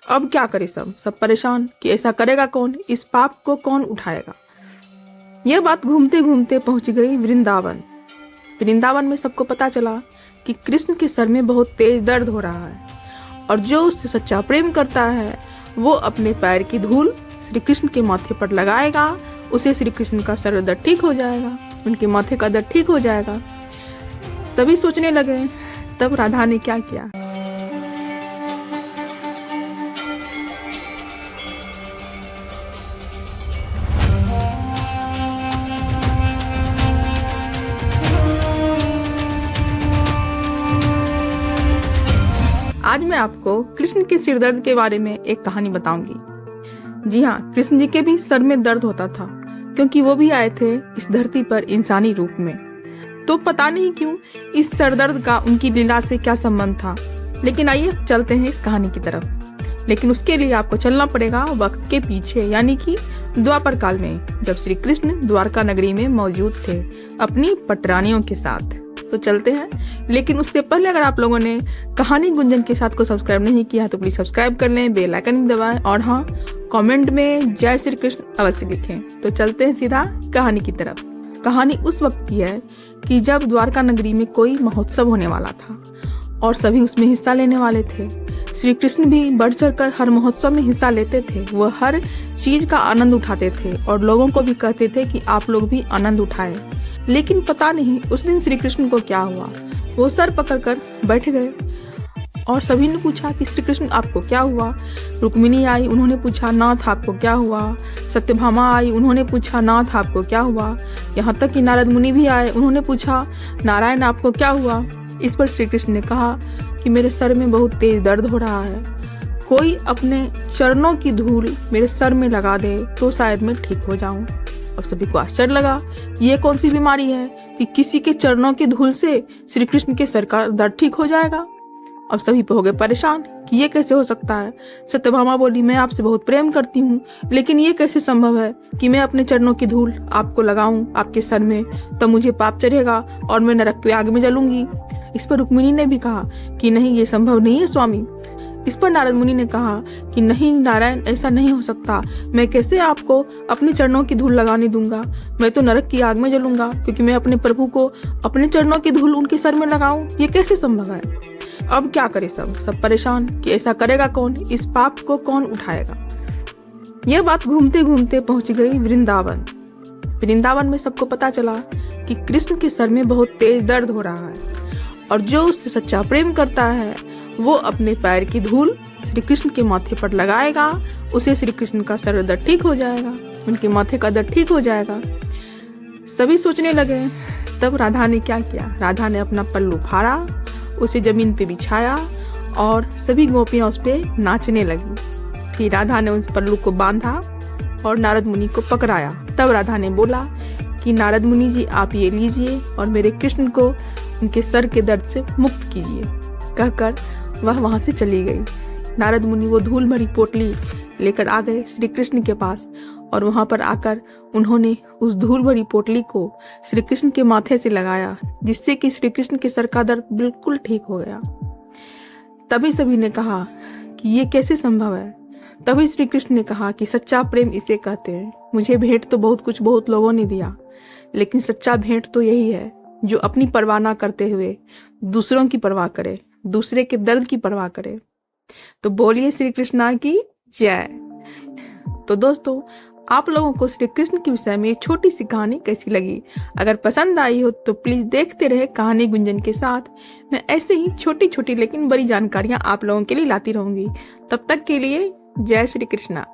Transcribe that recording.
अब क्या करे सब परेशान कि ऐसा करेगा कौन, इस पाप को कौन उठाएगा। यह बात घूमते घूमते पहुंच गई वृंदावन। वृंदावन में सबको पता चला कि कृष्ण के सर में बहुत तेज दर्द हो रहा है और जो उससे सच्चा प्रेम करता है वो अपने पैर की धूल श्री कृष्ण के माथे पर लगाएगा, उसे श्री कृष्ण का सर दर्द ठीक हो जाएगा, उनके माथे का दर्द ठीक हो जाएगा। सभी सोचने लगे। तब राधा ने क्या किया। आज मैं आपको कृष्ण के सिर दर्द के बारे में एक कहानी बताऊंगी। जी हाँ, कृष्ण जी के भी सर में दर्द होता था क्योंकि वो भी आए थे इस धरती पर इंसानी रूप में। तो पता नहीं क्यों इस सर दर्द का उनकी लीला से क्या संबंध था। लेकिन आइए चलते हैं इस कहानी की तरफ। लेकिन उसके लिए आपको चलना पड़ेगा वक्त के पीछे, यानी कि द्वापर काल में, जब श्री कृष्ण द्वारका नगरी में मौजूद थे अपनी पटरानियों के साथ। तो चलते हैं। लेकिन उससे पहले अगर आप लोगों ने कहानी गुंजन के साथ को सब्सक्राइब नहीं किया है तो प्लीज सब्सक्राइब कर लें, बेल आइकन दबाएं और हाँ, कमेंट में जय श्री कृष्ण अवश्य लिखें। तो चलते हैं सीधा कहानी की तरफ। कहानी उस वक्त की है कि जब द्वारका नगरी में कोई महोत्सव होने वाला था और सभी उसमें हिस्सा लेने वाले थे। श्री कृष्ण भी बढ़ चढ़ कर हर महोत्सव में हिस्सा लेते थे। वह हर चीज का आनंद उठाते थे और लोगों को भी कहते थे कि आप लोग भी आनंद उठाएं। लेकिन पता नहीं उस दिन श्री कृष्ण को क्या हुआ। वो सर पकड़कर बैठ गए और सभी ने पूछा कि श्री कृष्ण आपको क्या हुआ। रुक्मिणी आई, उन्होंने पूछा नाथ आपको क्या हुआ। सत्यभामा आई, उन्होंने पूछा नाथ आपको क्या हुआ। यहाँ तक कि नारद मुनि भी आए, उन्होंने पूछा नारायण आपको क्या हुआ। इस पर श्री कृष्ण ने कहा कि मेरे सर में बहुत तेज दर्द हो रहा है, कोई अपने चरणों की धूल मेरे सर में लगा दे तो शायद मैं ठीक हो जाऊं। और सभी को आश्चर्य लगा, ये कौन सी बीमारी है कि किसी के चरणों की धूल से श्री कृष्ण के सर का दर्द ठीक हो जाएगा। अब सभी हो गए परेशान कि ये कैसे हो सकता है। सत्यभामा बोली, मैं आपसे बहुत प्रेम करती हूँ, लेकिन ये कैसे संभव है कि मैं अपने चरणों की धूल आपको लगाऊं आपके सर में, तब मुझे पाप चढ़ेगा और मैं नरक की आग में जलूंगी। इस पर रुक्मिणी ने भी कहा कि नहीं, ये संभव नहीं है स्वामी। इस पर नारद मुनि ने कहा कि नहीं नारायण, ऐसा नहीं हो सकता, मैं कैसे आपको अपने चरणों की धूल लगाने दूंगा, मैं तो नरक की आग में जलूंगा क्योंकि मैं अपने प्रभु को अपने चरणों की धूल उनके सर में लगाऊं, ये कैसे संभव है। अब क्या करे सब परेशान कि ऐसा करेगा कौन, इस पाप को कौन उठाएगा। यह बात घूमते घूमते पहुंच गई वृंदावन। वृंदावन में सबको पता चला कि कृष्ण के सर में बहुत तेज दर्द हो रहा है और जो उससे सच्चा प्रेम करता है वो अपने पैर की धूल श्री कृष्ण के माथे पर लगाएगा, उसे श्री कृष्ण का सर दर्द ठीक हो जाएगा, उनके माथे का दर्द ठीक हो जाएगा। सभी सोचने लगे। तब राधा ने क्या किया। राधा ने अपना पल्लू फाड़ा, उसे जमीन पे बिछाया और सभी गोपियां उस पे नाचने लगी। फिर राधा ने उस पल्लू को बांधा और नारद मुनि को पकड़ाया। तब राधा ने बोला कि नारद मुनि जी आप ये लीजिए और मेरे कृष्ण को उनके सर के दर्द से मुक्त कीजिए। कहकर वह वहां से चली गई। नारद मुनि वो धूल भरी पोटली लेकर आ गए श्री कृष्ण के पास और वहां पर आकर उन्होंने उस धूल भरी पोटली को श्री कृष्ण के माथे से लगाया, जिससे कि श्री कृष्ण के सर का दर्द बिल्कुल ठीक हो गया। तभी सभी ने कहा कि ये कैसे संभव है। तभी श्री कृष्ण ने कहा कि सच्चा प्रेम इसे कहते हैं। मुझे भेंट तो बहुत लोगों ने दिया, लेकिन सच्चा भेंट तो यही है जो अपनी परवाह ना करते हुए दूसरों की परवाह करे, दूसरे के दर्द की परवाह करे। तो बोलिए श्री कृष्णा की जय। तो दोस्तों, आप लोगों को श्री कृष्ण के विषय में छोटी सी कहानी कैसी लगी। अगर पसंद आई हो तो प्लीज देखते रहे कहानी गुंजन के साथ। मैं ऐसे ही छोटी छोटी लेकिन बड़ी जानकारियां आप लोगों के लिए लाती रहूंगी। तब तक के लिए जय श्री कृष्णा।